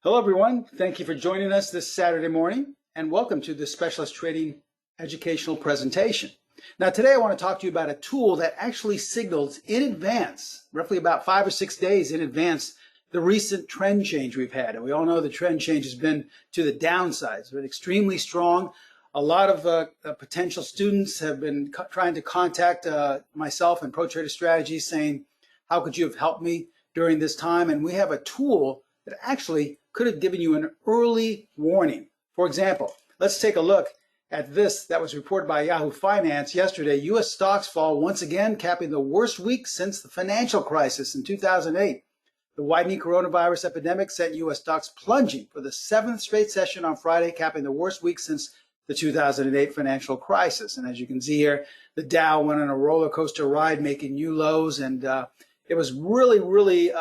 Hello everyone, thank you for joining us this Saturday morning and welcome to the Specialist Trading educational presentation. Now today I want to talk to you about a tool that actually signals in advance, roughly about 5 or 6 days in advance, the recent trend change we've had. And we all know the trend change has been to the downside. It's been extremely strong. A lot of potential students have been trying to contact myself and Pro Trader Strategies saying, how could you have helped me during this time? And we have a tool that actually could have given you an early warning. For example, let's take a look at this that was reported by Yahoo Finance yesterday. U.S. stocks fall once again, capping the worst week since the financial crisis in 2008. The widening coronavirus epidemic sent U.S. stocks plunging for the 7th straight session on Friday, capping the worst week since the 2008 financial crisis. And as you can see here, the Dow went on a roller coaster ride, making new lows, and it was really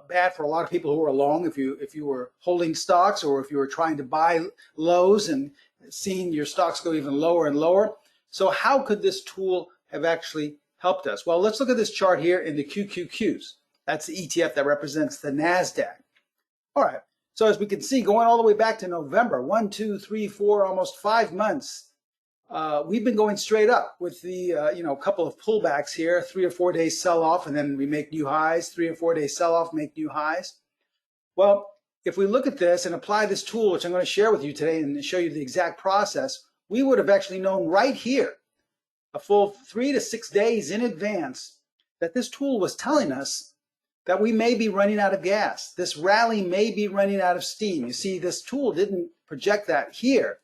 bad for a lot of people who were long. If you were holding stocks or if you were trying to buy lows and seeing your stocks go even lower and lower. So how could this tool have actually helped us? Well, let's look at this chart here in the QQQs. That's the ETF that represents the NASDAQ. All right. So as we can see, going all the way back to November, 1, 2, 3, 4, almost 5 months, we've been going straight up with the couple of pullbacks here, 3 or 4 days sell off, and then we make new highs. 3 or 4 days sell off, make new highs. Well, if we look at this and apply this tool, which I'm going to share with you today and show you the exact process, we would have actually known right here, a full 3 to 6 days in advance, that this tool was telling us that we may be running out of gas. This rally may be running out of steam. You see, this tool didn't project that here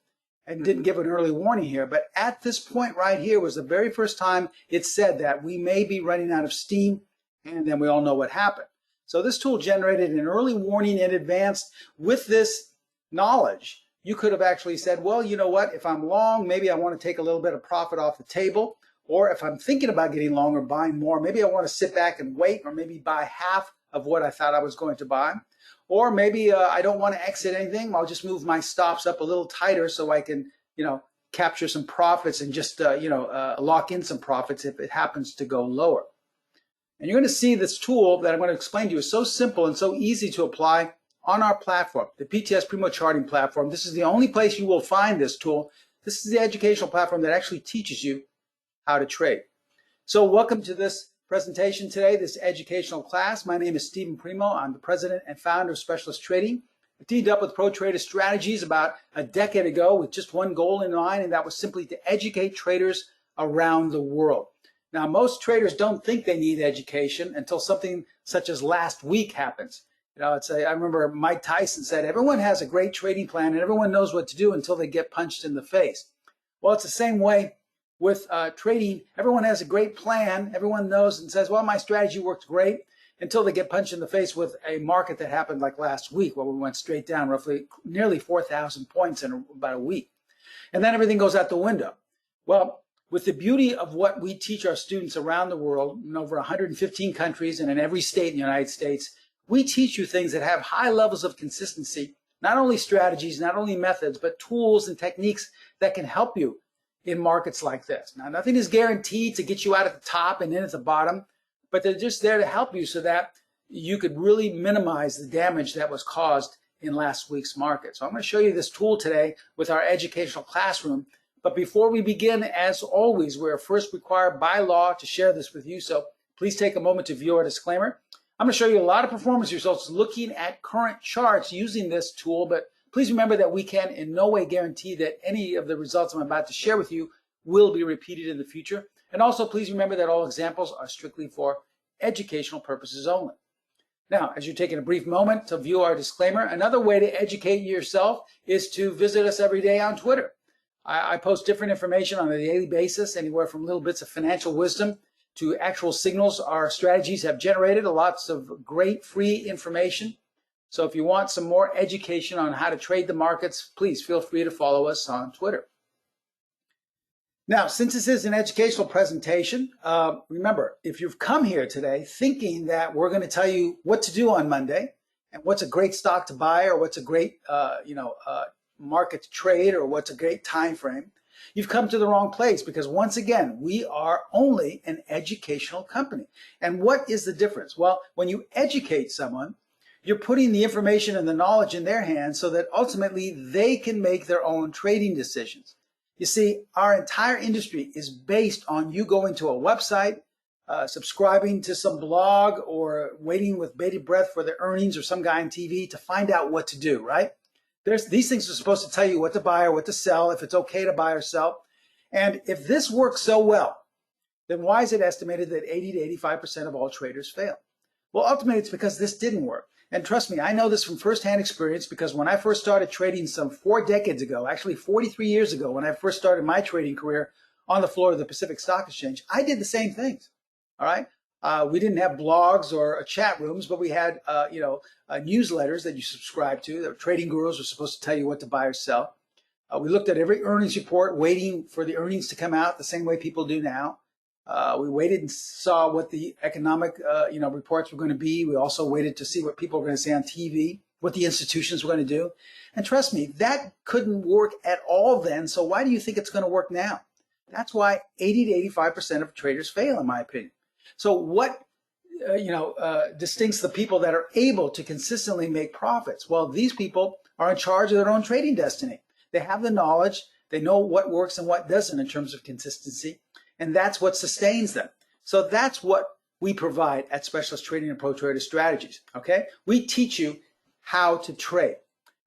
and didn't give an early warning here, but at this point right here was the very first time it said that we may be running out of steam, and then we all know what happened. So this tool generated an early warning in advance. With this knowledge, you could have actually said, well, you know what, if I'm long, maybe I want to take a little bit of profit off the table. Or if I'm thinking about getting long or buying more, maybe I want to sit back and wait, or maybe buy half of what I thought I was going to buy. Or maybe I don't want to exit anything. I'll just move my stops up a little tighter so I can, capture some profits and just, lock in some profits if it happens to go lower. And you're going to see this tool that I'm going to explain to you is so simple and so easy to apply on our platform, the PTS Primo Charting Platform. This is the only place you will find this tool. This is the educational platform that actually teaches you how to trade. So welcome to this presentation today, this educational class. My name is Steven Primo. I'm the president and founder of Specialist Trading. I teamed up with Pro Trader Strategies about a decade ago with just one goal in mind, and that was simply to educate traders around the world. Now, most traders don't think they need education until something such as last week happens. I remember Mike Tyson said, everyone has a great trading plan and everyone knows what to do until they get punched in the face. Well, it's the same way with trading. Everyone has a great plan. Everyone knows and says, well, my strategy worked great, until they get punched in the face with a market that happened like last week, where we went straight down roughly nearly 4,000 points in about a week. And then everything goes out the window. Well, with the beauty of what we teach our students around the world, in over 115 countries and in every state in the United States, we teach you things that have high levels of consistency, not only strategies, not only methods, but tools and techniques that can help you in markets like this. Now, nothing is guaranteed to get you out at the top and in at the bottom, but they're just there to help you so that you could really minimize the damage that was caused in last week's market. So I'm going to show you this tool today with our educational classroom. But before we begin, as always, we're first required by law to share this with you. So please take a moment to view our disclaimer. I'm going to show you a lot of performance results looking at current charts using this tool, but please remember that we can in no way guarantee that any of the results I'm about to share with you will be repeated in the future. And also please remember that all examples are strictly for educational purposes only. Now, as you're taking a brief moment to view our disclaimer, another way to educate yourself is to visit us every day on Twitter. I post different information on a daily basis, anywhere from little bits of financial wisdom to actual signals our strategies have generated, lots of great free information. So if you want some more education on how to trade the markets, please feel free to follow us on Twitter. Now, since this is an educational presentation, remember, if you've come here today thinking that we're going to tell you what to do on Monday and what's a great stock to buy or what's a great market to trade or what's a great time frame, you've come to the wrong place, because once again, we are only an educational company. And what is the difference? Well, when you educate someone, you're putting the information and the knowledge in their hands so that ultimately they can make their own trading decisions. You see, our entire industry is based on you going to a website, subscribing to some blog, or waiting with bated breath for the earnings or some guy on TV to find out what to do, right? These things are supposed to tell you what to buy or what to sell, if it's okay to buy or sell. And if this works so well, then why is it estimated that 80 to 85% of all traders fail? Well, ultimately, it's because this didn't work. And trust me, I know this from firsthand experience, because when I first started trading some 4 decades ago, actually 43 years ago, when I first started my trading career on the floor of the Pacific Stock Exchange, I did the same things. All right. We didn't have blogs or chat rooms, but we had, newsletters that you subscribed to. The trading gurus were supposed to tell you what to buy or sell. We looked at every earnings report, waiting for the earnings to come out the same way people do now. We waited and saw what the economic, reports were going to be. We also waited to see what people were going to say on TV, what the institutions were going to do. And trust me, that couldn't work at all then. So why do you think it's going to work now? That's why 80 to 85% of traders fail, in my opinion. So what, distincts the people that are able to consistently make profits? Well, these people are in charge of their own trading destiny. They have the knowledge. They know what works and what doesn't in terms of consistency. And that's what sustains them. So that's what we provide at Specialist Trading and Pro Trader Strategies. Okay? We teach you how to trade.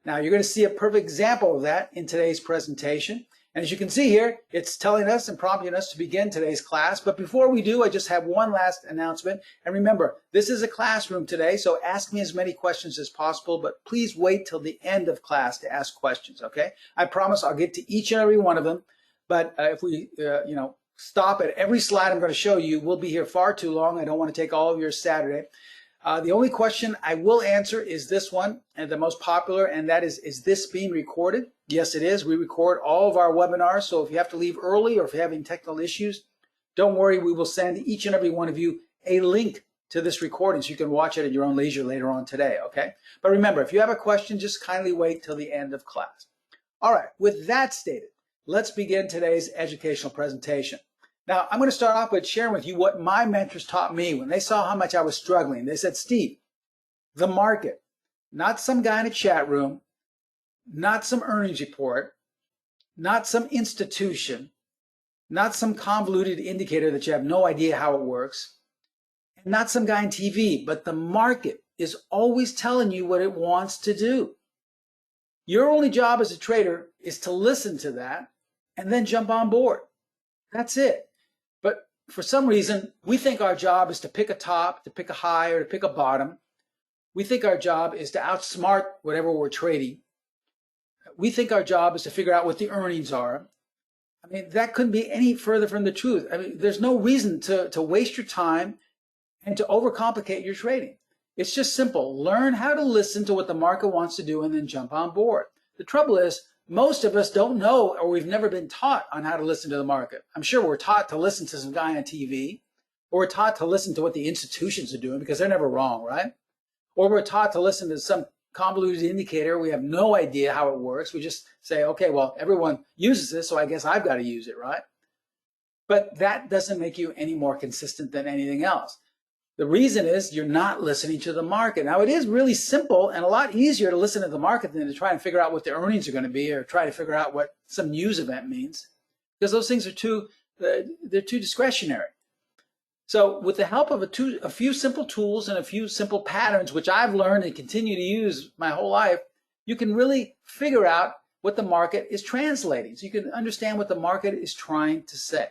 Now, you're going to see a perfect example of that in today's presentation. And as you can see here, it's telling us and prompting us to begin today's class. But before we do, I just have one last announcement. And remember, this is a classroom today, so ask me as many questions as possible, but please wait till the end of class to ask questions, okay? I promise I'll get to each and every one of them. But if we, stop at every slide I'm going to show you, we'll be here far too long. I don't want to take all of your Saturday. The only question I will answer is this one, and the most popular, and that is this being recorded? Yes, it is. We record all of our webinars, so if you have to leave early or if you're having technical issues, don't worry. We will send each and every one of you a link to this recording so you can watch it at your own leisure later on today, okay? But remember, if you have a question, just kindly wait till the end of class. All right, with that stated, let's begin today's educational presentation. Now, I'm going to start off with sharing with you what my mentors taught me when they saw how much I was struggling. They said, Steve, the market, not some guy in a chat room, not some earnings report, not some institution, not some convoluted indicator that you have no idea how it works, and not some guy on TV, but the market is always telling you what it wants to do. Your only job as a trader is to listen to that and then jump on board. That's it. But for some reason, we think our job is to pick a top, to pick a high, or to pick a bottom. We think our job is to outsmart whatever we're trading. We think our job is to figure out what the earnings are. I mean, that couldn't be any further from the truth. I mean, there's no reason to waste your time and to overcomplicate your trading. It's just simple. Learn how to listen to what the market wants to do and then jump on board. The trouble is, most of us don't know, or we've never been taught on how to listen to the market. I'm sure we're taught to listen to some guy on TV, or we're taught to listen to what the institutions are doing because they're never wrong, right? Or we're taught to listen to some convoluted indicator. We have no idea how it works. We just say, okay, well, everyone uses this, so I guess I've got to use it, right? But that doesn't make you any more consistent than anything else. The reason is you're not listening to the market. Now, it is really simple and a lot easier to listen to the market than to try and figure out what the earnings are going to be or try to figure out what some news event means, because those things are they're too discretionary. So with the help of a few simple tools and a few simple patterns, which I've learned and continue to use my whole life, you can really figure out what the market is translating. So you can understand what the market is trying to say.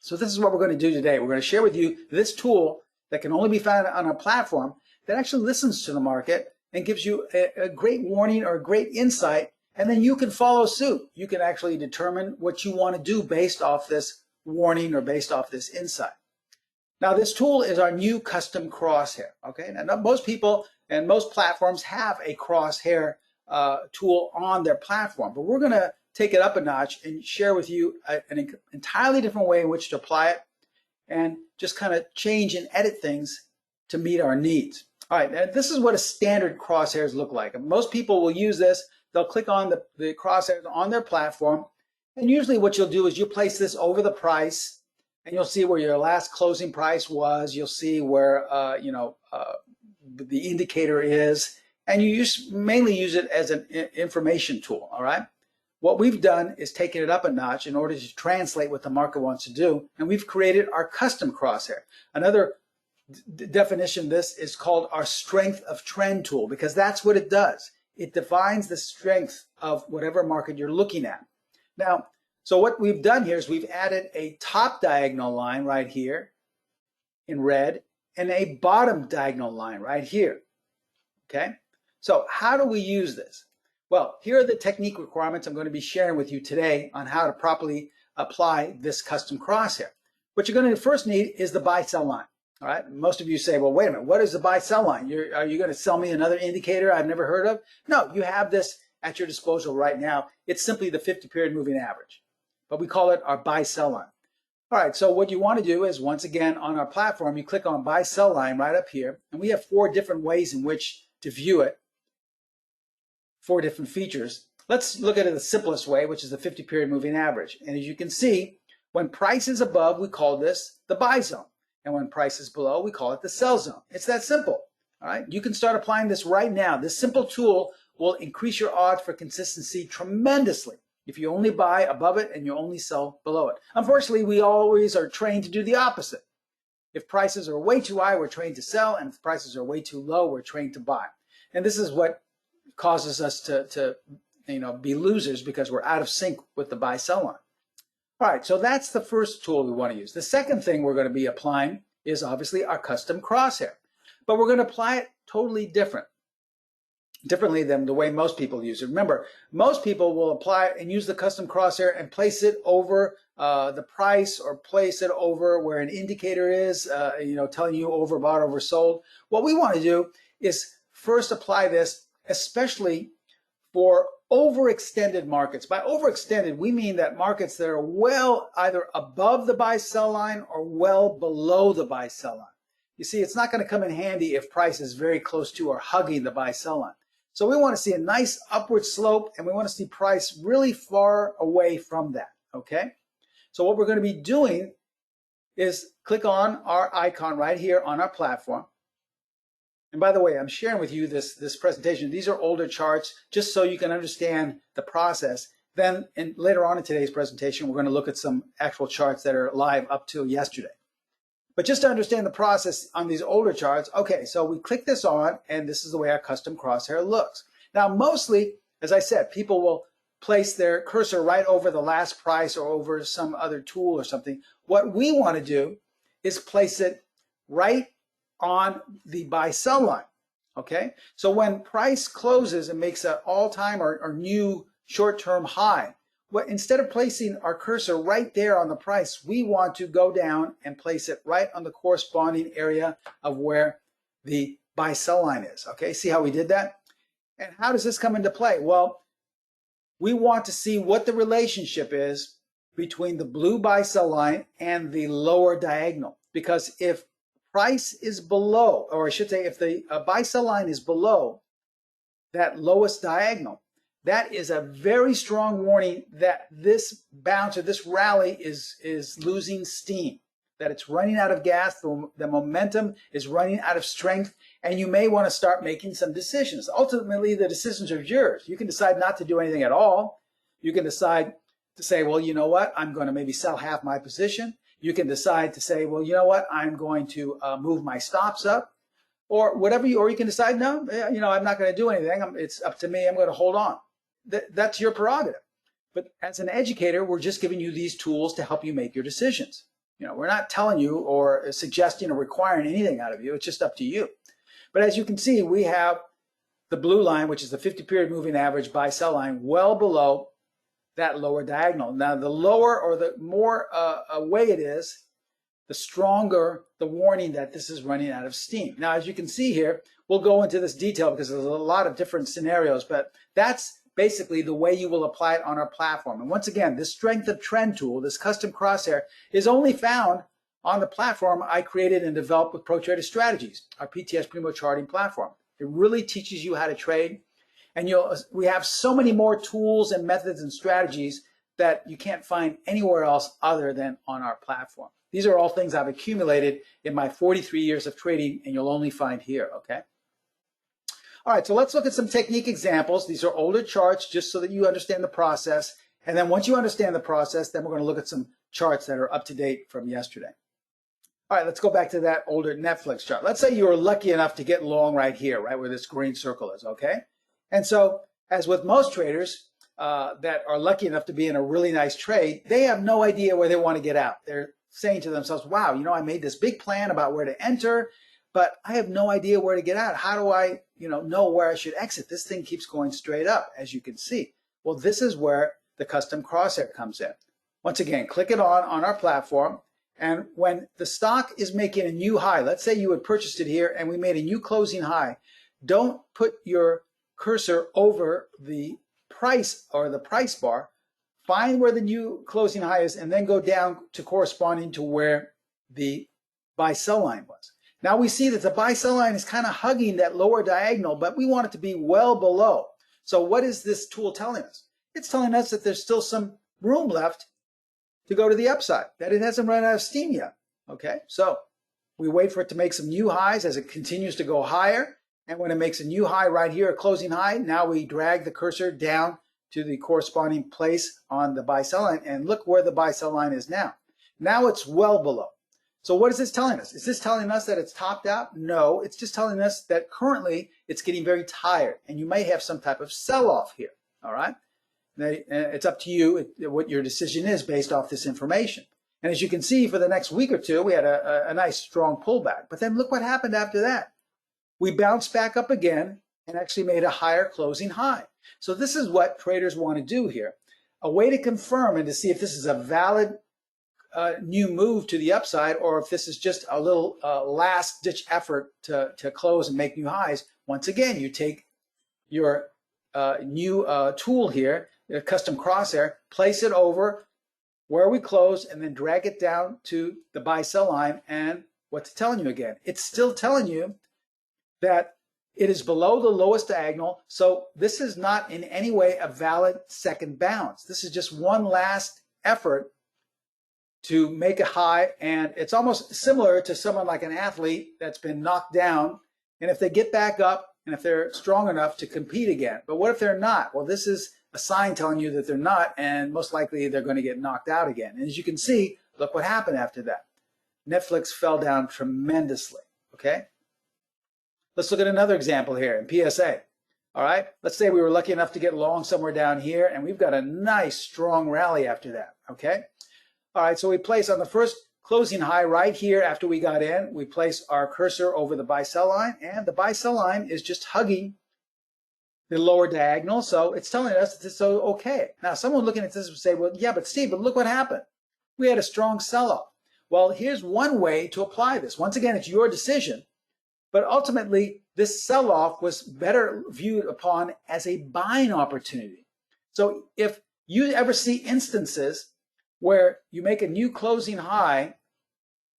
So this is what we're going to do today. We're going to share with you this tool that can only be found on a platform that actually listens to the market and gives you a great warning or a great insight, and then you can follow suit. You can actually determine what you want to do based off this warning or based off this insight. Now, this tool is our new custom Crosshair, okay? Now, most people and most platforms have a Crosshair tool on their platform, but we're going to take it up a notch and share with you an entirely different way in which to apply it and just kind of change and edit things to meet our needs. All right, now this is what a standard crosshairs look like. And most people will use this. They'll click on the crosshairs on their platform, and usually what you'll do is you'll place this over the price, and you'll see where your last closing price was. You'll see where the indicator is, and you mainly use it as an information tool, all right? What we've done is taken it up a notch in order to translate what the market wants to do, and we've created our custom crosshair. Another definition of this is called our strength of trend tool, because that's what it does. It defines the strength of whatever market you're looking at. Now, so what we've done here is we've added a top diagonal line right here in red and a bottom diagonal line right here, okay? So how do we use this? Well, here are the technique requirements I'm going to be sharing with you today on how to properly apply this custom crosshair. What you're going to first need is the buy-sell line. All right. Most of you say, well, wait a minute, what is the buy-sell line? Are you going to sell me another indicator I've never heard of? No, you have this at your disposal right now. It's simply the 50-period moving average, but we call it our buy-sell line. All right, so what you want to do is, once again, on our platform, you click on buy-sell line right up here, and we have 4 different ways in which to view it, 4 different features. Let's look at it the simplest way, which is the 50-period moving average. And as you can see, when price is above, we call this the buy zone. And when price is below, we call it the sell zone. It's that simple. All right. You can start applying this right now. This simple tool will increase your odds for consistency tremendously if you only buy above it and you only sell below it. Unfortunately, we always are trained to do the opposite. If prices are way too high, we're trained to sell, and if prices are way too low, we're trained to buy. And this is what causes us to be losers, because we're out of sync with the buy-sell line. All right, so that's the first tool we want to use. The second thing we're going to be applying is obviously our custom crosshair, but we're going to apply it totally differently than the way most people use it. Remember, most people will apply it and use the custom crosshair and place it over the price, or place it over where an indicator is, telling you overbought, oversold. What we want to do is first apply this, especially for overextended markets. By overextended, we mean that markets that are well either above the buy-sell line or well below the buy-sell line. You see, it's not going to come in handy if price is very close to or hugging the buy-sell line. So we want to see a nice upward slope, and we want to see price really far away from that, okay? So what we're going to be doing is click on our icon right here on our platform. And by the way, I'm sharing with you this presentation. These are older charts just so you can understand the process. Then later on in today's presentation, we're going to look at some actual charts that are live up till yesterday. But just to understand the process on these older charts, okay, so we click this on, and this is the way our custom crosshair looks. Now, mostly, as I said, people will place their cursor right over the last price or over some other tool or something. What we want to do is place it right on the buy-sell line, okay? So when price closes and makes an all-time or new short-term high, instead of placing our cursor right there on the price, we want to go down and place it right on the corresponding area of where the buy-sell line is, okay? See how we did that? And how does this come into play? Well, we want to see what the relationship is between the blue buy-sell line and the lower diagonal, because if price is below, or I should say if the buy-sell line is below that lowest diagonal, that is a very strong warning that this bounce or this rally is losing steam, that it's running out of gas, the momentum is running out of strength, and you may want to start making some decisions. Ultimately, the decisions are yours. You can decide not to do anything at all. You can decide to say, well, you know what, I'm going to maybe sell half my position. You can decide to say, well, you know what, I'm going to move my stops up, or whatever or you can decide, no, I'm not going to do anything. It's up to me. I'm going to hold on. That's your prerogative. But as an educator, we're just giving you these tools to help you make your decisions. We're not telling you or suggesting or requiring anything out of you. It's just up to you. But as you can see, we have the blue line, which is the 50-period moving average buy-sell line, well below that lower diagonal. Now, the lower or the more away it is, the stronger the warning that this is running out of steam. Now, as you can see here, we'll go into this detail because there's a lot of different scenarios, but that's basically the way you will apply it on our platform. And once again, this strength of trend tool, this custom crosshair, is only found on the platform I created and developed with ProTrader Strategies, our PTS Primo Charting Platform. It really teaches you how to trade. And we have so many more tools and methods and strategies that you can't find anywhere else other than on our platform. These are all things I've accumulated in my 43 years of trading, and you'll only find here, okay? All right, so let's look at some technique examples. These are older charts just so that you understand the process. And then once you understand the process, then we're going to look at some charts that are up to date from yesterday. All right, let's go back to that older Netflix chart. Let's say you were lucky enough to get long right here, right where this green circle is, okay? And so, as with most traders that are lucky enough to be in a really nice trade, they have no idea where they want to get out. They're saying to themselves, wow, you know, I made this big plan about where to enter, but I have no idea where to get out. How do I, know where I should exit? This thing keeps going straight up, as you can see. Well, this is where the custom crosshair comes in. Once again, click it on our platform. And when the stock is making a new high, let's say you had purchased it here and we made a new closing high, don't put your cursor over the price or the price bar. Find where the new closing high is and then go down to corresponding to where the buy-sell line was. Now we see that the buy-sell line is kind of hugging that lower diagonal, but we want it to be well below. So what is this tool telling us? It's telling us that there's still some room left to go to the upside, that it hasn't run out of steam yet. Okay, so we wait for it to make some new highs as it continues to go higher. And when it makes a new high right here, a closing high, now we drag the cursor down to the corresponding place on the buy-sell line. And look where the buy-sell line is now. Now it's well below. So what is this telling us? Is this telling us that it's topped out? No, it's just telling us that currently it's getting very tired. And you may have some type of sell-off here, all right? It's up to you what your decision is based off this information. And as you can see, for the next week or two, we had a nice strong pullback. But then look what happened after that. We bounced back up again and actually made a higher closing high. So this is what traders want to do here. A way to confirm and to see if this is a valid new move to the upside or if this is just a little last-ditch effort to close and make new highs. Once again, you take your new tool here, the custom crosshair, place it over where we close and then drag it down to the buy-sell line. And what's it telling you again? It's still telling you that it is below the lowest diagonal. So this is not in any way a valid second bounce. This is just one last effort to make a high. And it's almost similar to someone like an athlete that's been knocked down. And if they get back up and if they're strong enough to compete again. But what if they're not? Well, this is a sign telling you that they're not, and most likely they're going to get knocked out again. And as you can see, look what happened after that. Netflix fell down tremendously, okay? Let's look at another example here in PSA, all right? Let's say we were lucky enough to get long somewhere down here, and we've got a nice, strong rally after that, okay? All right, so we place on the first closing high right here after we got in, we place our cursor over the buy-sell line, and the buy-sell line is just hugging the lower diagonal, so it's telling us that it's okay. Now, someone looking at this would say, well, yeah, but Steve, but look what happened. We had a strong sell-off. Well, here's one way to apply this. Once again, it's your decision, but ultimately, this sell-off was better viewed upon as a buying opportunity. So if you ever see instances where you make a new closing high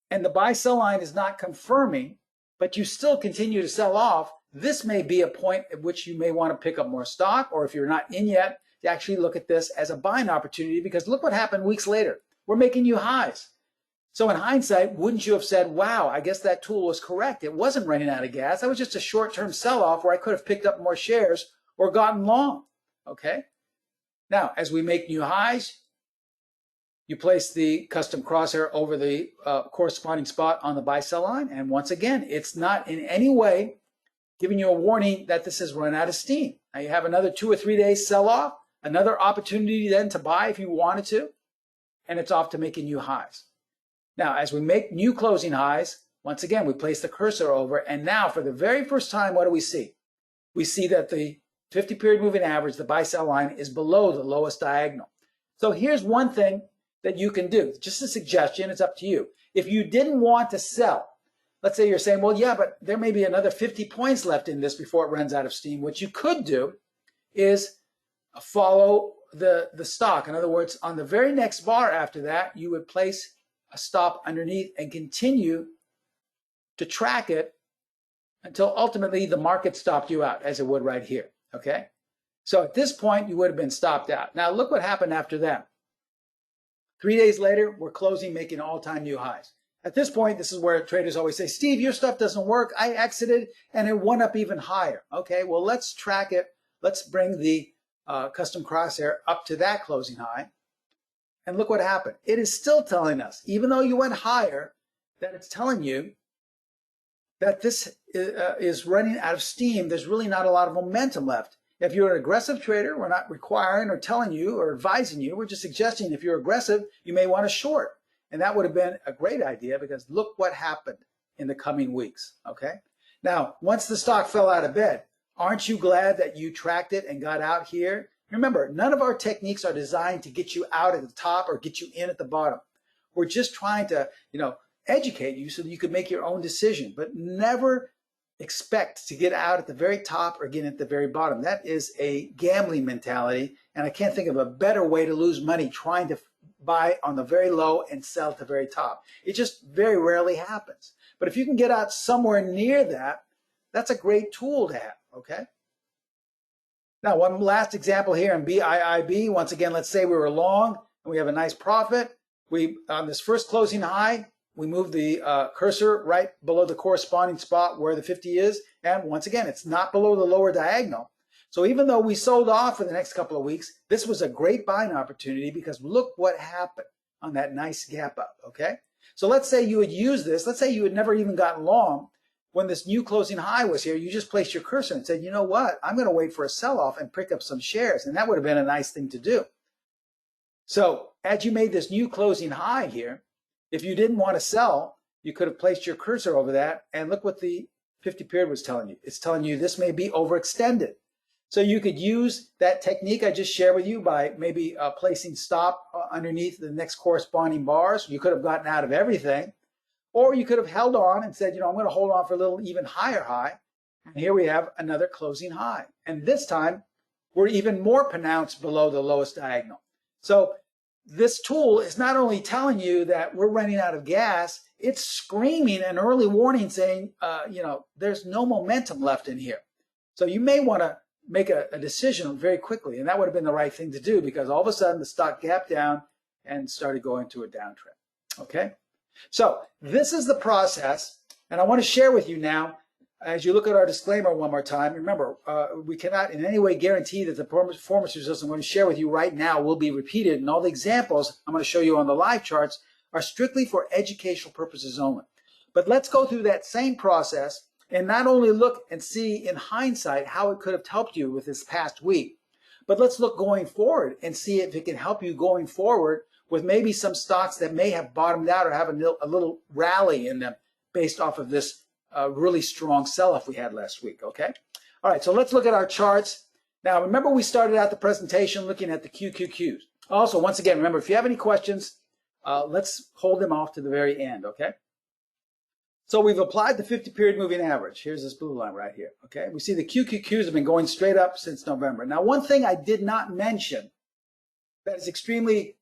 and the buy-sell line is not confirming, but you still continue to sell off, this may be a point at which you may want to pick up more stock, or if you're not in yet, to actually look at this as a buying opportunity, because look what happened weeks later. We're making new highs. So in hindsight, wouldn't you have said, wow, I guess that tool was correct. It wasn't running out of gas. That was just a short-term sell-off where I could have picked up more shares or gotten long, okay? Now, as we make new highs, you place the custom crosshair over the corresponding spot on the buy-sell line. And once again, it's not in any way giving you a warning that this has run out of steam. Now you have another 2 or 3 days sell-off, another opportunity then to buy if you wanted to, and it's off to making new highs. Now, as we make new closing highs, once again, we place the cursor over, and now for the very first time, what do we see? We see that the 50-period moving average, the buy-sell line, is below the lowest diagonal. So here's one thing that you can do. Just a suggestion, it's up to you. If you didn't want to sell, let's say you're saying, well, yeah, but there may be another 50 points left in this before it runs out of steam. What you could do is follow the stock. In other words, on the very next bar after that, you would place a stop underneath and continue to track it until ultimately the market stopped you out, as it would right here, okay? So at this point, you would have been stopped out. Now look what happened after that. 3 days later, we're closing, making all-time new highs. At this point, this is where traders always say, Steve, your stuff doesn't work. I exited and it went up even higher. Okay, well, let's track it. Let's bring the custom crosshair up to that closing high. And look what happened. It is still telling us, even though you went higher, that it's telling you that this is running out of steam. There's really not a lot of momentum left. If you're an aggressive trader, we're not requiring or telling you or advising you. We're just suggesting if you're aggressive, you may want to short. And that would have been a great idea because look what happened in the coming weeks, okay? Now, once the stock fell out of bed, aren't you glad that you tracked it and got out here? Remember, none of our techniques are designed to get you out at the top or get you in at the bottom. We're just trying to, educate you so that you can make your own decision, but never expect to get out at the very top or get at the very bottom. That is a gambling mentality, and I can't think of a better way to lose money trying to buy on the very low and sell at the very top. It just very rarely happens. But if you can get out somewhere near that, that's a great tool to have, okay? Now, one last example here in BIIB. Once again, let's say we were long and we have a nice profit. On this first closing high, we move the cursor right below the corresponding spot where the 50 is. And once again, it's not below the lower diagonal. So even though we sold off for the next couple of weeks, this was a great buying opportunity because look what happened on that nice gap up, okay? So let's say you had used this. Let's say you had never even gotten long. When this new closing high was here, you just placed your cursor and said, you know what? I'm going to wait for a sell-off and pick up some shares. And that would have been a nice thing to do. So as you made this new closing high here, if you didn't want to sell, you could have placed your cursor over that. And look what the 50 period was telling you. It's telling you this may be overextended. So you could use that technique I just shared with you by maybe placing stop underneath the next corresponding bars. You could have gotten out of everything. Or you could have held on and said, I'm going to hold on for a little even higher high. And here we have another closing high. And this time, we're even more pronounced below the lowest diagonal. So this tool is not only telling you that we're running out of gas, it's screaming an early warning saying, there's no momentum left in here. So you may want to make a decision very quickly. And that would have been the right thing to do because all of a sudden the stock gapped down and started going to a downtrend. Okay? So this is the process. And I want to share with you now, as you look at our disclaimer one more time, remember, we cannot in any way guarantee that the performance results I'm going to share with you right now will be repeated. And all the examples I'm going to show you on the live charts are strictly for educational purposes only. But let's go through that same process and not only look and see in hindsight how it could have helped you with this past week, but let's look going forward and see if it can help you going forward with maybe some stocks that may have bottomed out or have a little rally in them based off of this really strong sell-off we had last week, okay? All right, so let's look at our charts. Now, remember we started out the presentation looking at the QQQs. Also, once again, remember, if you have any questions, let's hold them off to the very end, okay? So we've applied the 50-period moving average. Here's this blue line right here, okay? We see the QQQs have been going straight up since November. Now, one thing I did not mention that is extremely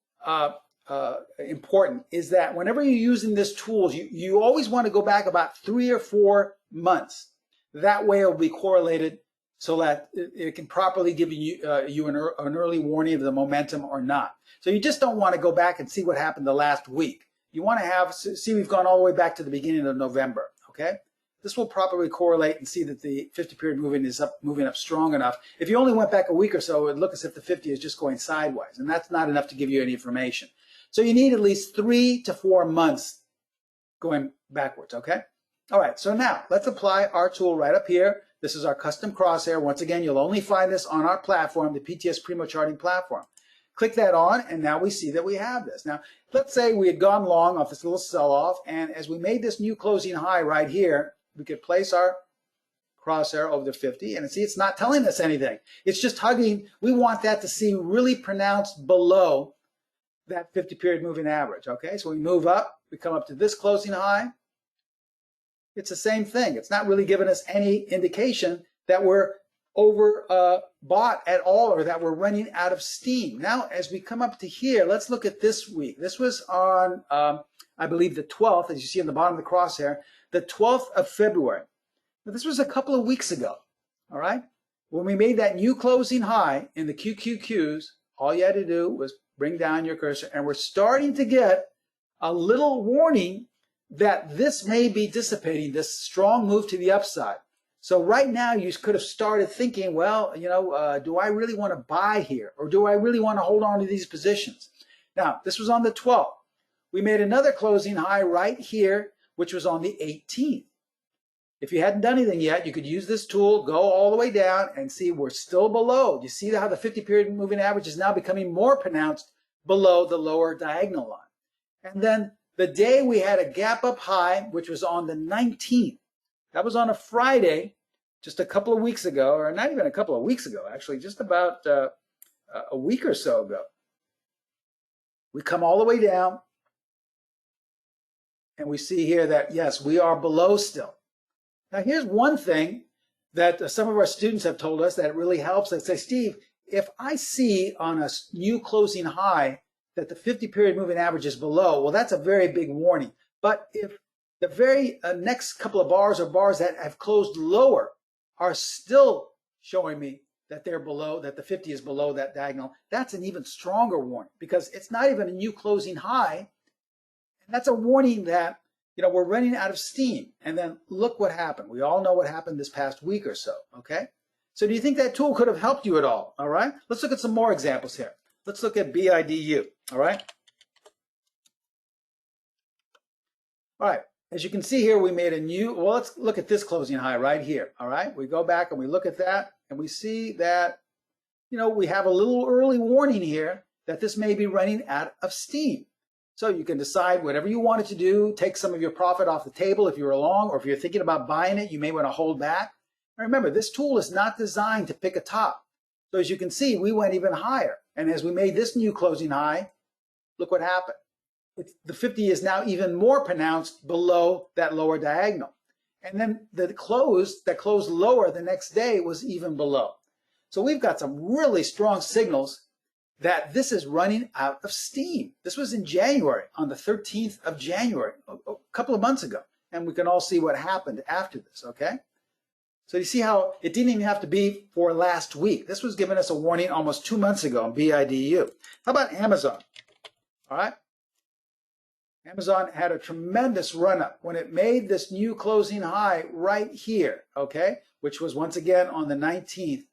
important is that whenever you're using this tool, you always want to go back about 3 or 4 months. That way it will be correlated so that it can properly give you an early warning of the momentum or not. So you just don't want to go back and see what happened the last week. You want to see we've gone all the way back to the beginning of November, okay? This will properly correlate and see that the 50-period moving up strong enough. If you only went back a week or so, it would look as if the 50 is just going sideways, and that's not enough to give you any information. So you need at least 3 to 4 months going backwards, okay? All right, so now let's apply our tool right up here. This is our custom crosshair. Once again, you'll only find this on our platform, the PTS Primo Charting Platform. Click that on, and now we see that we have this. Now, let's say we had gone long off this little sell-off, and as we made this new closing high right here, we could place our crosshair over the 50, and see, it's not telling us anything. It's just hugging. We want that to see really pronounced below that 50-period moving average, okay? So we move up, we come up to this closing high. It's the same thing. It's not really giving us any indication that we're over bought at all or that we're running out of steam. Now, as we come up to here, let's look at this week. This was on, I believe, the 12th, as you see on the bottom of the crosshair, the 12th of February. Now, this was a couple of weeks ago, all right? When we made that new closing high in the QQQs, all you had to do was bring down your cursor, and we're starting to get a little warning that this may be dissipating, this strong move to the upside. So right now you could have started thinking, well, do I really want to buy here? Or do I really want to hold on to these positions? Now, this was on the 12th. We made another closing high right here, which was on the 18th. If you hadn't done anything yet, you could use this tool, go all the way down and see we're still below. You see how the 50-period moving average is now becoming more pronounced below the lower diagonal line. And then the day we had a gap up high, which was on the 19th. That was on a Friday, just a couple of weeks ago, or not even a couple of weeks ago, actually, just about a week or so ago. We come all the way down, and we see here that, yes, we are below still. Now, here's one thing that some of our students have told us that really helps. They say, Steve, if I see on a new closing high that the 50-period moving average is below, well, that's a very big warning. But if the very next couple of bars or bars that have closed lower are still showing me that they're below, that the 50 is below that diagonal, that's an even stronger warning because it's not even a new closing high. And that's a warning that, we're running out of steam. And then look what happened. We all know what happened this past week or so, okay? So do you think that tool could have helped you at all, all right? Let's look at some more examples here. Let's look at BIDU, all right? All right. As you can see here, we made a new, well, let's look at this closing high right here, all right? We go back and we look at that, and we see that, we have a little early warning here that this may be running out of steam. So you can decide whatever you wanted to do, take some of your profit off the table if you're long, or if you're thinking about buying it, you may want to hold back. And remember, this tool is not designed to pick a top. So as you can see, we went even higher. And as we made this new closing high, look what happened. The 50 is now even more pronounced below that lower diagonal. And then the close that closed lower the next day was even below. So we've got some really strong signals that this is running out of steam. This was in January, on the 13th of January, a couple of months ago. And we can all see what happened after this, okay? So you see how it didn't even have to be for last week. This was giving us a warning almost 2 months ago on BIDU. How about Amazon? All right. Amazon had a tremendous run-up when it made this new closing high right here, okay, which was once again on the 19th.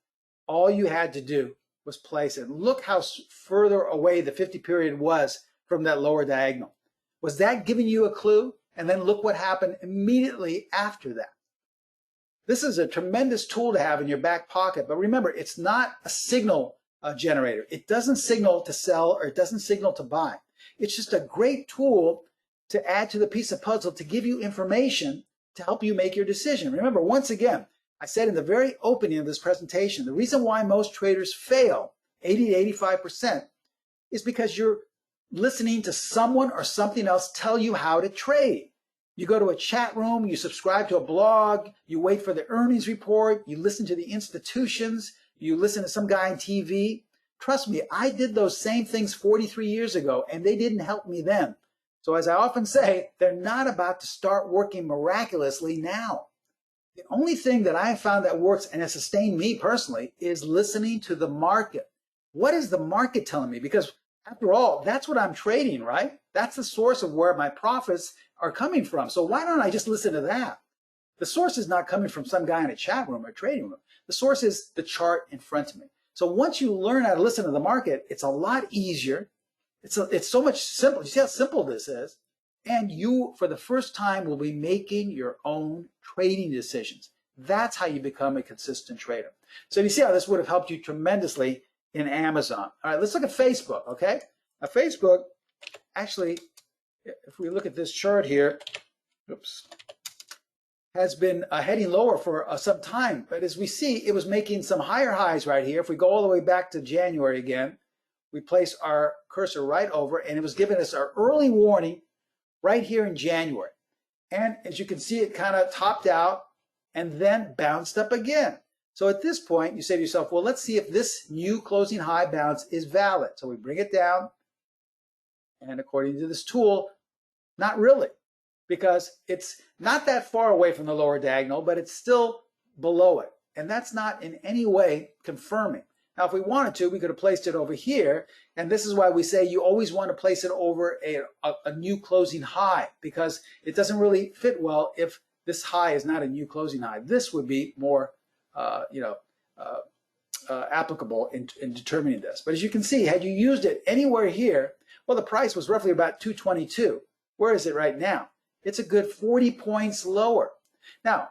All you had to do was place it. Look how further away the 50 period was from that lower diagonal. Was that giving you a clue? And then look what happened immediately after that. This is a tremendous tool to have in your back pocket, but remember, it's not a signal generator. It doesn't signal to sell or it doesn't signal to buy. It's just a great tool to add to the piece of puzzle to give you information to help you make your decision. Remember, once again, I said in the very opening of this presentation, the reason why most traders fail, 80 to 85%, is because you're listening to someone or something else tell you how to trade. You go to a chat room, you subscribe to a blog, you wait for the earnings report, you listen to the institutions, you listen to some guy on TV. Trust me, I did those same things 43 years ago, and they didn't help me then. So as I often say, they're not about to start working miraculously now. The only thing that I have found that works and has sustained me personally is listening to the market. What is the market telling me? Because after all, that's what I'm trading, right? That's the source of where my profits are coming from. So why don't I just listen to that? The source is not coming from some guy in a chat room or trading room. The source is the chart in front of me. So once you learn how to listen to the market, it's a lot easier. It's so much simpler. You see how simple this is? And you, for the first time, will be making your own trading decisions. That's how you become a consistent trader. So you see how this would have helped you tremendously in Amazon. All right, let's look at Facebook, okay? Now, Facebook, actually, if we look at this chart here, oops, has been heading lower for some time. But as we see, it was making some higher highs right here. If we go all the way back to January again, we place our cursor right over, and it was giving us our early warning right here in January. And as you can see, it kind of topped out and then bounced up again. So at this point, you say to yourself, well, let's see if this new closing high bounce is valid. So we bring it down, and according to this tool, not really, because it's not that far away from the lower diagonal, but it's still below it. And that's not in any way confirming. Now, if we wanted to, we could have placed it over here. And this is why we say you always want to place it over a new closing high, because it doesn't really fit well if this high is not a new closing high. This would be more, applicable in determining this. But as you can see, had you used it anywhere here, well, the price was roughly about 222. Where is it right now? It's a good 40 points lower. Now,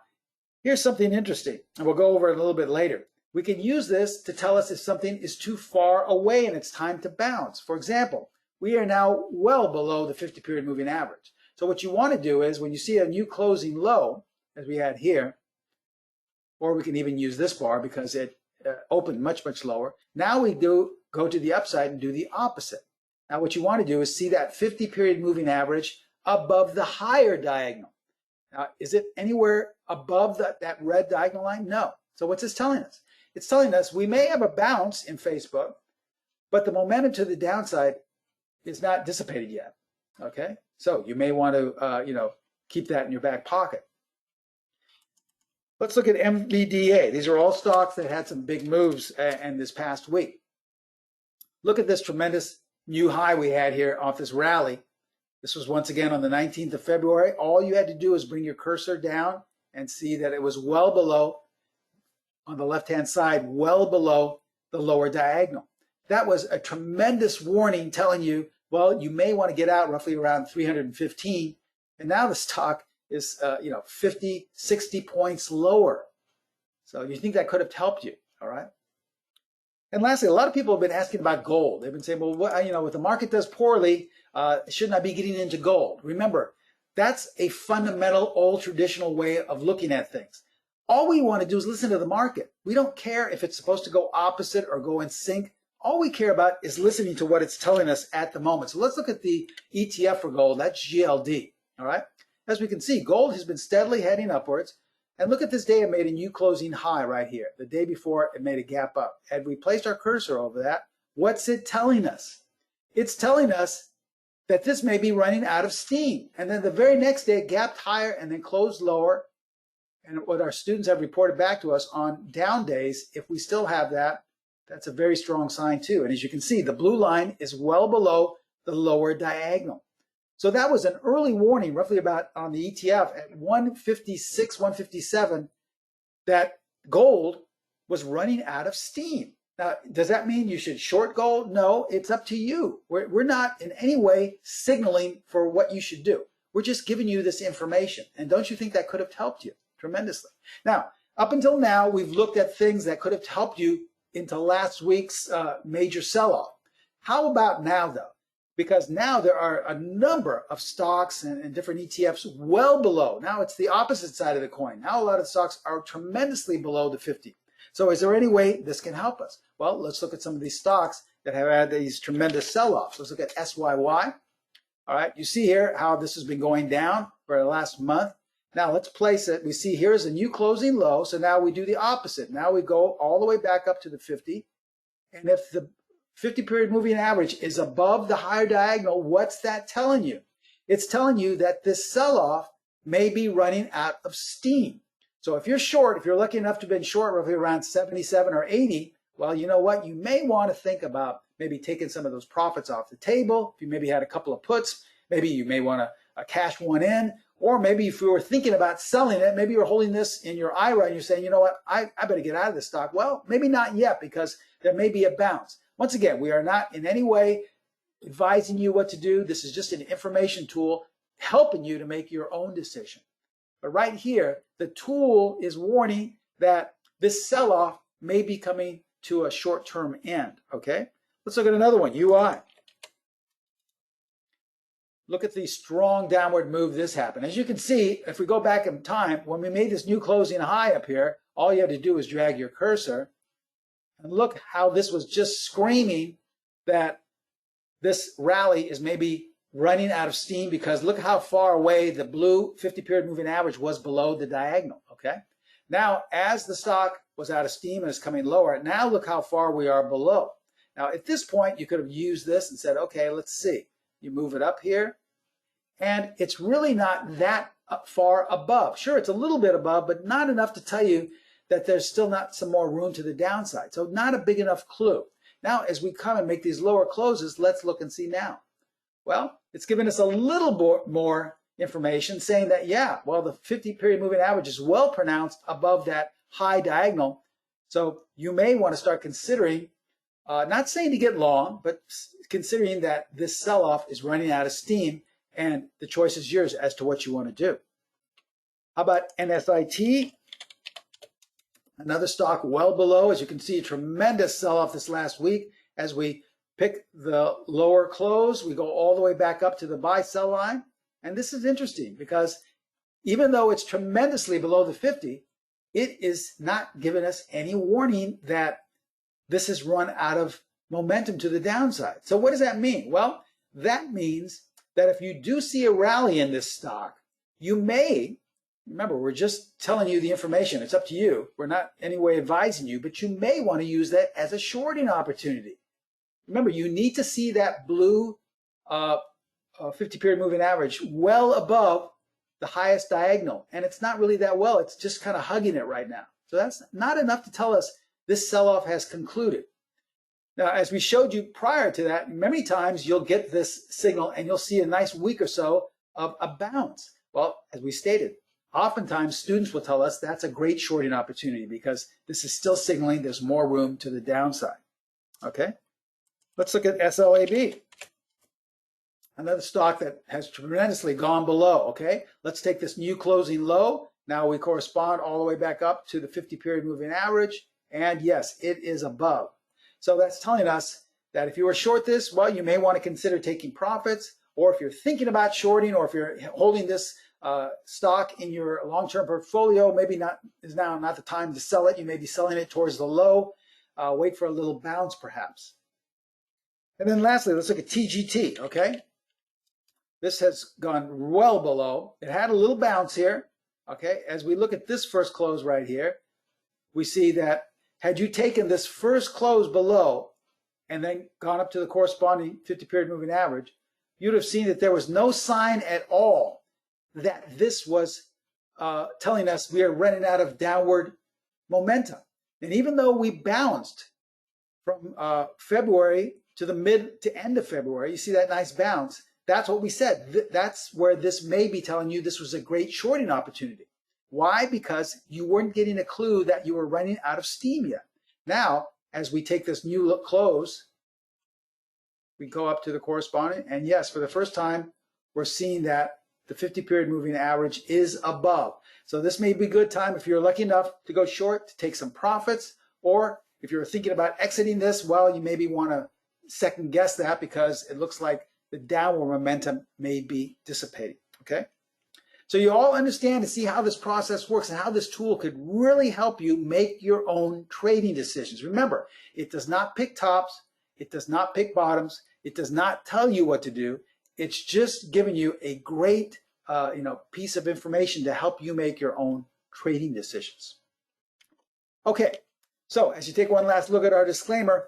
here's something interesting, and we'll go over it a little bit later. We can use this to tell us if something is too far away and it's time to bounce. For example, we are now well below the 50-period moving average. So what you want to do is when you see a new closing low, as we had here, or we can even use this bar because it opened much, much lower. Now we go to the upside and do the opposite. Now what you want to do is see that 50-period moving average above the higher diagonal. Now, is it anywhere above that red diagonal line? No. So what's this telling us? It's telling us we may have a bounce in Facebook, but the momentum to the downside is not dissipated yet. Okay? So you may want to, keep that in your back pocket. Let's look at MVDA. These are all stocks that had some big moves in this past week. Look at this tremendous new high we had here off this rally. This was once again on the 19th of February. All you had to do is bring your cursor down and see that it was well below, on the left-hand side, well below the lower diagonal. That was a tremendous warning telling you, well, you may want to get out roughly around 315. And now the stock is, 50, 60 points lower. So you think that could have helped you, all right? And lastly, a lot of people have been asking about gold. They've been saying, well, if the market does poorly, shouldn't I be getting into gold? Remember, that's a fundamental, old traditional way of looking at things. All we want to do is listen to the market. We don't care if it's supposed to go opposite or go in sync. All we care about is listening to what it's telling us at the moment. So let's look at the ETF for gold. That's GLD, all right? As we can see, gold has been steadily heading upwards. And look at this day, it made a new closing high right here. The day before, it made a gap up. Had we placed our cursor over that, what's it telling us? It's telling us that this may be running out of steam. And then the very next day, it gapped higher and then closed lower. And what our students have reported back to us on down days, if we still have that, that's a very strong sign too. And as you can see, the blue line is well below the lower diagonal. So that was an early warning, roughly about on the ETF at 156, 157, that gold was running out of steam. Now, does that mean you should short gold? No, it's up to you. We're not in any way signaling for what you should do. We're just giving you this information. And don't you think that could have helped you tremendously? Now, up until now, we've looked at things that could have helped you into last week's major sell-off. How about now, though? Because now there are a number of stocks and different ETFs well below. Now it's the opposite side of the coin. Now a lot of stocks are tremendously below the 50. So is there any way this can help us? Well, let's look at some of these stocks that have had these tremendous sell-offs. Let's look at SYY. All right, you see here how this has been going down for the last month. Now let's place it. We see here's a new closing low. So now we do the opposite. Now we go all the way back up to the 50. And if the 50-period moving average is above the higher diagonal, what's that telling you? It's telling you that this sell-off may be running out of steam. So if you're short, if you're lucky enough to have been short roughly around 77 or 80, well, you know what? You may want to think about maybe taking some of those profits off the table. If you maybe had a couple of puts, maybe you may want to cash one in. Or maybe if you were thinking about selling it, maybe you're holding this in your IRA and you're saying, you know what, I better get out of this stock. Well, maybe not yet because there may be a bounce. Once again, we are not in any way advising you what to do. This is just an information tool helping you to make your own decision. But right here, the tool is warning that this sell-off may be coming to a short-term end, okay? Let's look at another one, UI. Look at the strong downward move this happened. As you can see, if we go back in time, when we made this new closing high up here, all you had to do is drag your cursor. And look how this was just screaming that this rally is maybe running out of steam because look how far away the blue 50-period moving average was below the diagonal, okay? Now, as the stock was out of steam and is coming lower, now look how far we are below. Now, at this point, you could have used this and said, okay, let's see. You move it up here, and it's really not that far above. Sure, it's a little bit above, but not enough to tell you that there's still not some more room to the downside. So not a big enough clue. Now, as we come and make these lower closes, let's look and see now. Well, it's giving us a little more information saying that, yeah, well, the 50-period moving average is well pronounced above that high diagonal. So you may want to start considering, not saying to get long, but considering that this sell-off is running out of steam, and the choice is yours as to what you want to do. How about NSIT? Another stock well below. As you can see, a tremendous sell-off this last week. As we pick the lower close, we go all the way back up to the buy-sell line. And this is interesting because even though it's tremendously below the 50, it is not giving us any warning that this has run out of momentum to the downside. So what does that mean? Well, that means that if you do see a rally in this stock, you may, remember, we're just telling you the information. It's up to you. We're not in any way advising you, but you may want to use that as a shorting opportunity. Remember, you need to see that blue 50-period moving average well above the highest diagonal. And it's not really that well. It's just kind of hugging it right now. So that's not enough to tell us this sell-off has concluded. Now, as we showed you prior to that, many times you'll get this signal and you'll see a nice week or so of a bounce. Well, as we stated, oftentimes students will tell us that's a great shorting opportunity because this is still signaling there's more room to the downside. Okay, let's look at SLAB. Another stock that has tremendously gone below. Okay, let's take this new closing low. Now we correspond all the way back up to the 50-period moving average. And yes, it is above. So that's telling us that if you were short this, well, you may want to consider taking profits. Or if you're thinking about shorting, or if you're holding this stock in your long-term portfolio, maybe is now not the time to sell it. You may be selling it towards the low. Wait for a little bounce, perhaps. And then lastly, let's look at TGT, okay? This has gone well below. It had a little bounce here, okay? As we look at this first close right here, we see that had you taken this first close below and then gone up to the corresponding 50-period moving average, you'd have seen that there was no sign at all that this was telling us we are running out of downward momentum. And even though we bounced from February to the mid to end of February, you see that nice bounce. That's what we said. That's where this may be telling you this was a great shorting opportunity. Why? Because you weren't getting a clue that you were running out of steam yet. Now, as we take this new close, we go up to the corresponding, and yes, for the first time, we're seeing that the 50-period moving average is above. So this may be a good time if you're lucky enough to go short, to take some profits, or if you're thinking about exiting this, well, you maybe want to second guess that because it looks like the downward momentum may be dissipating, okay? So you all understand and see how this process works and how this tool could really help you make your own trading decisions. Remember, it does not pick tops, it does not pick bottoms, it does not tell you what to do. It's just giving you a great piece of information to help you make your own trading decisions. Okay, so as you take one last look at our disclaimer,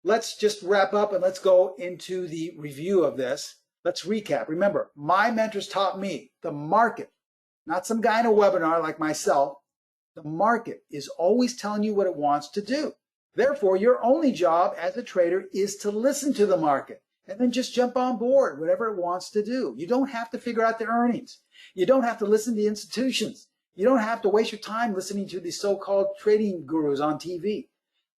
let's just wrap up and let's go into the review of this. Let's recap. Remember, my mentors taught me the market, not some guy in a webinar like myself. The market is always telling you what it wants to do. Therefore, your only job as a trader is to listen to the market and then just jump on board, whatever it wants to do. You don't have to figure out the earnings. You don't have to listen to institutions. You don't have to waste your time listening to these so-called trading gurus on TV.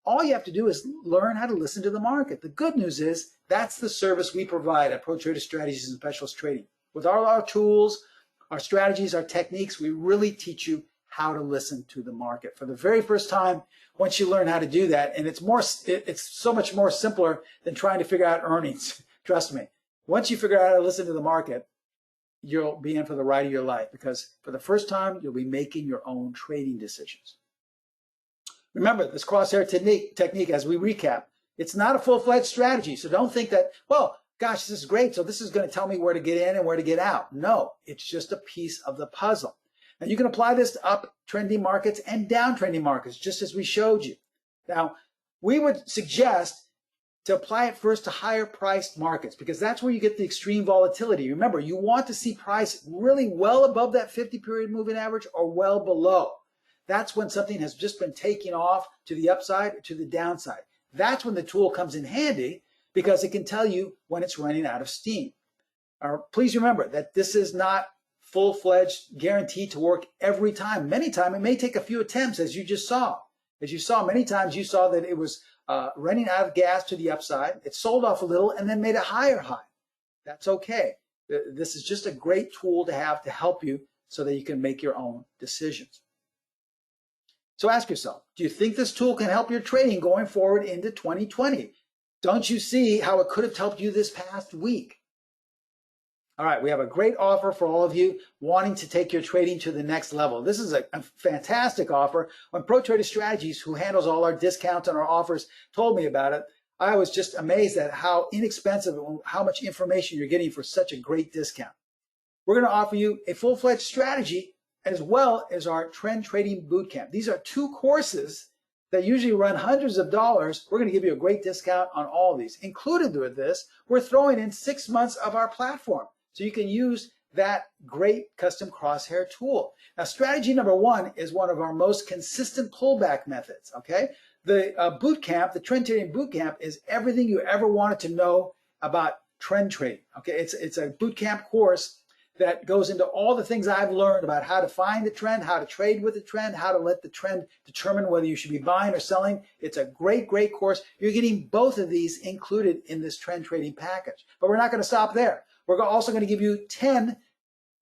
All you have to do is learn how to listen to the market. The good news is that's the service we provide at ProTrader Strategies and Specialist Trading. With all our tools, our strategies, our techniques, we really teach you how to listen to the market. For the very first time, once you learn how to do that, and it's so much more simpler than trying to figure out earnings. Trust me. Once you figure out how to listen to the market, you'll be in for the ride of your life because for the first time, you'll be making your own trading decisions. Remember, this crosshair technique, as we recap, it's not a full-fledged strategy. So don't think that, well, gosh, this is great. So this is going to tell me where to get in and where to get out. No, it's just a piece of the puzzle. And you can apply this to uptrending markets and downtrending markets, just as we showed you. Now, we would suggest to apply it first to higher priced markets because that's where you get the extreme volatility. Remember, you want to see price really well above that 50-period moving average or well below. That's when something has just been taking off to the upside or to the downside. That's when the tool comes in handy because it can tell you when it's running out of steam. Please remember that this is not full-fledged guaranteed to work every time. Many times it may take a few attempts, as you just saw. As you saw, many times you saw that it was running out of gas to the upside. It sold off a little and then made a higher high. That's okay. This is just a great tool to have to help you so that you can make your own decisions. So ask yourself, do you think this tool can help your trading going forward into 2020? Don't you see how it could have helped you this past week? All right, we have a great offer for all of you wanting to take your trading to the next level. This is a fantastic offer. When ProTrader Strategies, who handles all our discounts and our offers, told me about it, I was just amazed at how inexpensive and how much information you're getting for such a great discount. We're going to offer you a full-fledged strategy as well as our trend trading bootcamp. These are two courses that usually run hundreds of dollars. We're going to give you a great discount on all of these. Included with this, we're throwing in 6 months of our platform so you can use that great custom Crosshair tool. Now, strategy number 1 is one of our most consistent pullback methods, okay? The bootcamp, the trend trading bootcamp, is everything you ever wanted to know about trend trading, okay? It's a bootcamp course that goes into all the things I've learned about how to find the trend, how to trade with the trend, how to let the trend determine whether you should be buying or selling. It's a great, great course. You're getting both of these included in this trend trading package. But we're not going to stop there. We're also going to give you 10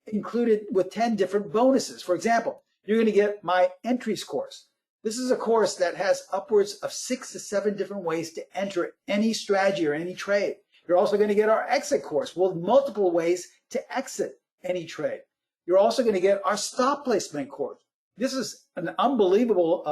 included with 10 different bonuses. For example, you're going to get my entries course. This is a course that has upwards of 6 to 7 different ways to enter any strategy or any trade. You're also going to get our exit course with multiple ways to exit any trade. You're also going to get our stop placement course. This is an unbelievable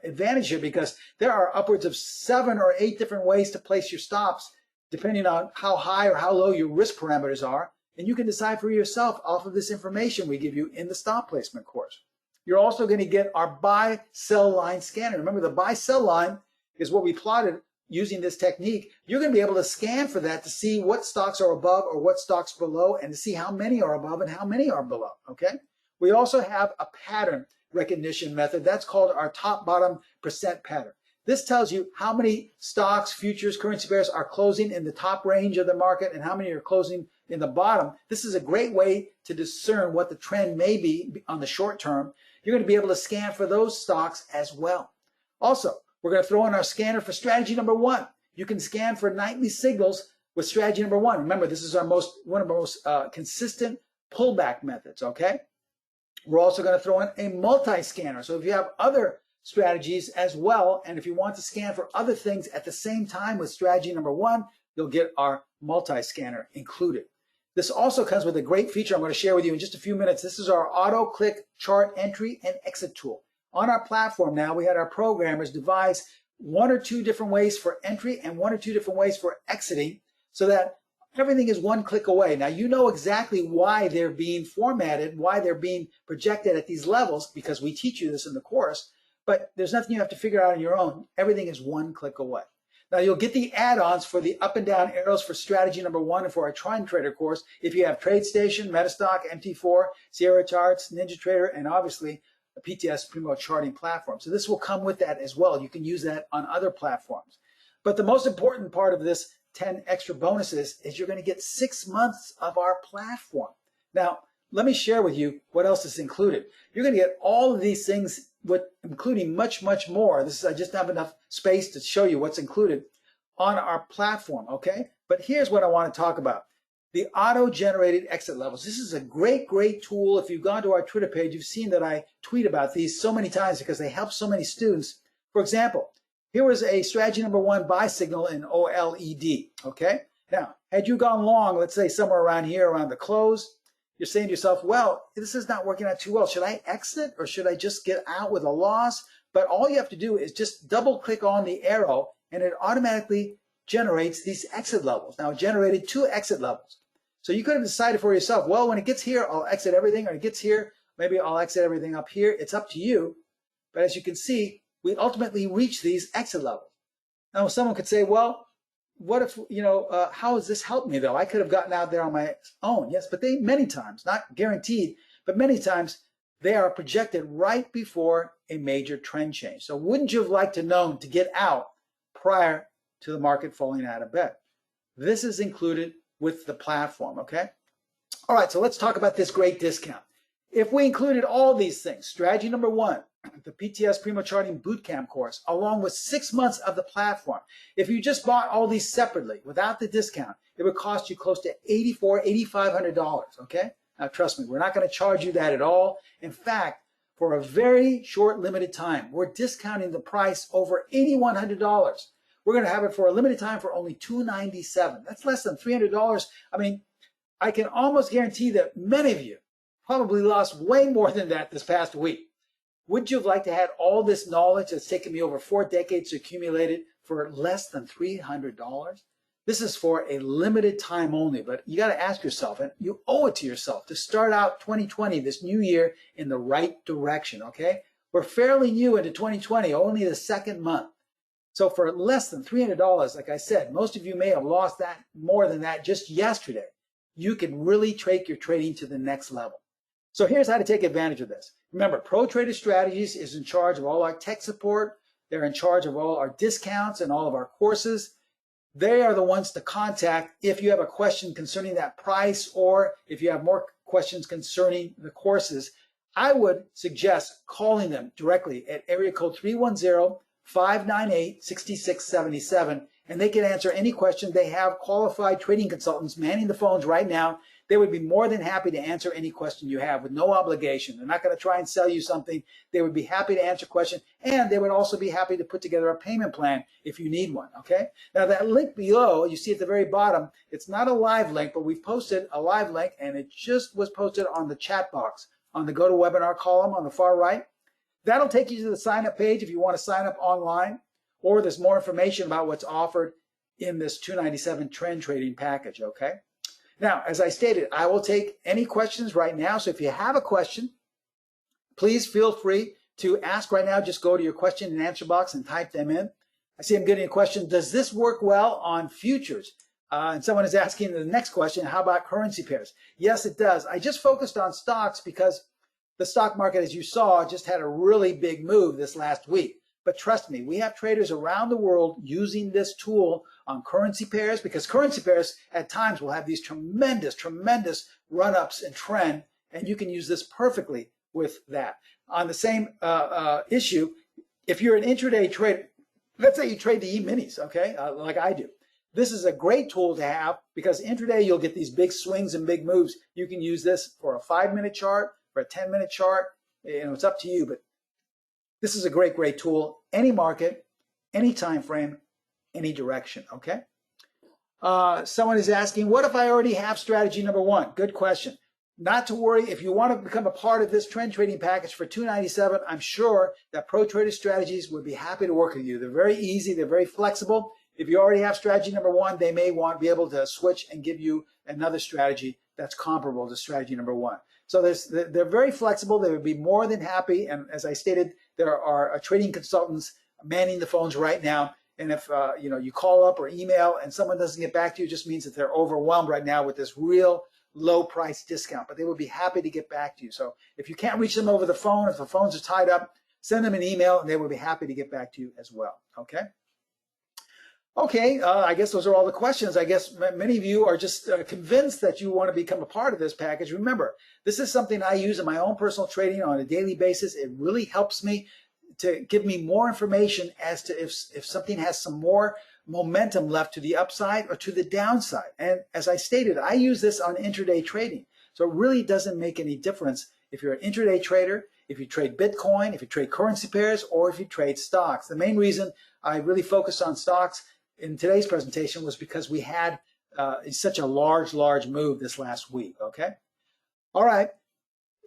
advantage here because there are upwards of 7 or 8 different ways to place your stops depending on how high or how low your risk parameters are. And you can decide for yourself off of this information we give you in the stop placement course. You're also going to get our buy-sell line scanner. Remember, the buy-sell line is what we plotted using this technique. You're going to be able to scan for that to see what stocks are above or what stocks below and to see how many are above and how many are below, okay? We also have a pattern recognition method. That's called our top-bottom percent pattern. This tells you how many stocks, futures, currency pairs are closing in the top range of the market and how many are closing in the bottom. This is a great way to discern what the trend may be on the short term. You're going to be able to scan for those stocks as well. Also, we're going to throw in our scanner for strategy number 1. You can scan for nightly signals with strategy number 1. Remember, this is one of our most consistent pullback methods, okay? We're also going to throw in a multi-scanner. So if you have other strategies as well, and if you want to scan for other things at the same time with strategy number 1, you'll get our multi-scanner included. This also comes with a great feature I'm going to share with you in just a few minutes. This is our auto-click chart entry and exit tool. On our platform now, we had our programmers devise 1 or 2 different ways for entry and 1 or 2 different ways for exiting so that everything is one click away. Now, you know exactly why they're being formatted, why they're being projected at these levels, because we teach you this in the course, but there's nothing you have to figure out on your own. Everything is one click away. Now, you'll get the add-ons for the up and down arrows for strategy number 1 and for our Trend Trader course if you have TradeStation, Metastock, MT4, Sierra Charts, NinjaTrader, and obviously the PTS Primo Charting Platform. So this will come with that as well. You can use that on other platforms. But the most important part of this 10 extra bonuses is you're going to get 6 months of our platform. Now, let me share with you what else is included. You're going to get all of these things, including much, much more. I just don't have enough space to show you what's included on our platform, okay? But here's what I want to talk about. The auto-generated exit levels. This is a great, great tool. If you've gone to our Twitter page, you've seen that I tweet about these so many times because they help so many students. For example, here was a strategy number 1 buy signal in OLED, okay? Now, had you gone long, let's say somewhere around here, around the close, you're saying to yourself, well, this is not working out too well. Should I exit or should I just get out with a loss? But all you have to do is just double click on the arrow and it automatically generates these exit levels. Now, it generated 2 exit levels. So you could have decided for yourself, well, when it gets here, I'll exit everything, or it gets here, maybe I'll exit everything up here. It's up to you. But as you can see, we ultimately reach these exit levels. Now, someone could say, well, what if, how has this helped me though? I could have gotten out there on my own. Yes, but many times, not guaranteed, but many times they are projected right before a major trend change. So wouldn't you have liked to know to get out prior to the market falling out of bed? This is included with the platform, okay? All right, so let's talk about this great discount. If we included all these things, strategy number 1, the PTS Primo Charting Bootcamp course, along with 6 months of the platform, if you just bought all these separately without the discount, it would cost you close to $8,500, okay? Now, trust me, we're not going to charge you that at all. In fact, for a very short limited time, we're discounting the price over $8,100. We're going to have it for a limited time for only $297. That's less than $300. I mean, I can almost guarantee that many of you probably lost way more than that this past week. Would you have liked to have all this knowledge that's taken me over 4 decades to accumulate it for less than $300? This is for a limited time only, but you got to ask yourself, and you owe it to yourself to start out 2020, this new year, in the right direction, okay? We're fairly new into 2020, only the 2nd month. So for less than $300, like I said, most of you may have lost that more than that just yesterday. You can really take your trading to the next level. So here's how to take advantage of this. Remember, Pro Trader Strategies is in charge of all our tech support. They're in charge of all our discounts and all of our courses. They are the ones to contact if you have a question concerning that price, or if you have more questions concerning the courses. I would suggest calling them directly at area code 310-598-6677, and they can answer any question. They have qualified trading consultants manning the phones right now. They would be more than happy to answer any question you have with no obligation. They're not going to try and sell you something. They would be happy to answer questions, and they would also be happy to put together a payment plan if you need one, okay? Now, that link below, you see at the very bottom, it's not a live link, but we've posted a live link, and it just was posted on the chat box on the GoToWebinar column on the far right. That'll take you to the sign-up page if you want to sign up online, or there's more information about what's offered in this $297 trend trading package, okay? Now, as I stated, I will take any questions right now. So if you have a question, please feel free to ask right now. Just go to your question and answer box and type them in. I see I'm getting a question. Does this work well on futures? And someone is asking the next question, how about currency pairs? Yes, it does. I just focused on stocks because the stock market, as you saw, just had a really big move this last week. But trust me, we have traders around the world using this tool on currency pairs, because currency pairs at times will have these tremendous run-ups in trend, and you can use this perfectly with that. On the same issue, if you're an intraday trader, let's say you trade the E-minis, okay, like I do. This is a great tool to have because intraday you'll get these big swings and big moves. You can use this for a 5-minute chart, for a 10-minute chart. You know, it's up to you, but this is a great tool. Any market, any time frame, any direction, okay? Someone is asking, what if I already have strategy number 1? Good question. Not to worry. If you want to become a part of this trend trading package for $297, I'm sure that Pro Trader Strategies would be happy to work with you. They're very easy. They're very flexible. If you already have strategy number 1, they may be able to switch and give you another strategy that's comparable to strategy number 1. So they're very flexible. They would be more than happy. And as I stated, there are trading consultants manning the phones right now. And if you call up or email and someone doesn't get back to you, it just means that they're overwhelmed right now with this real low price discount. But they would be happy to get back to you. So if you can't reach them over the phone, if the phones are tied up, send them an email and they would be happy to get back to you as well. Okay. Okay, I guess those are all the questions. I guess many of you are just convinced that you want to become a part of this package. Remember, this is something I use in my own personal trading on a daily basis. It really helps me to give me more information as to if something has some more momentum left to the upside or to the downside. And as I stated, I use this on intraday trading. So it really doesn't make any difference if you're an intraday trader, if you trade Bitcoin, if you trade currency pairs, or if you trade stocks. The main reason I really focused on stocks in today's presentation was because we had such a large move this last week, okay? All right,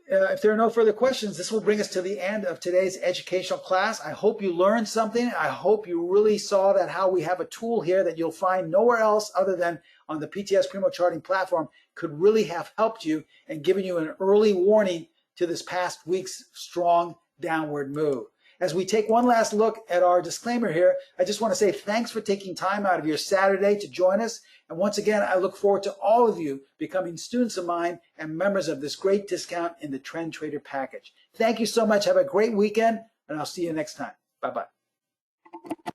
if there are no further questions, this will bring us to the end of today's educational class. I hope you learned something. I hope you really saw that how we have a tool here that you'll find nowhere else other than on the PTS Primo Charting Platform could really have helped you and given you an early warning to this past week's strong downward move. As we take one last look at our disclaimer here, I just want to say thanks for taking time out of your Saturday to join us. And once again, I look forward to all of you becoming students of mine and members of this great discount in the Trend Trader package. Thank you so much. Have a great weekend, and I'll see you next time. Bye-bye.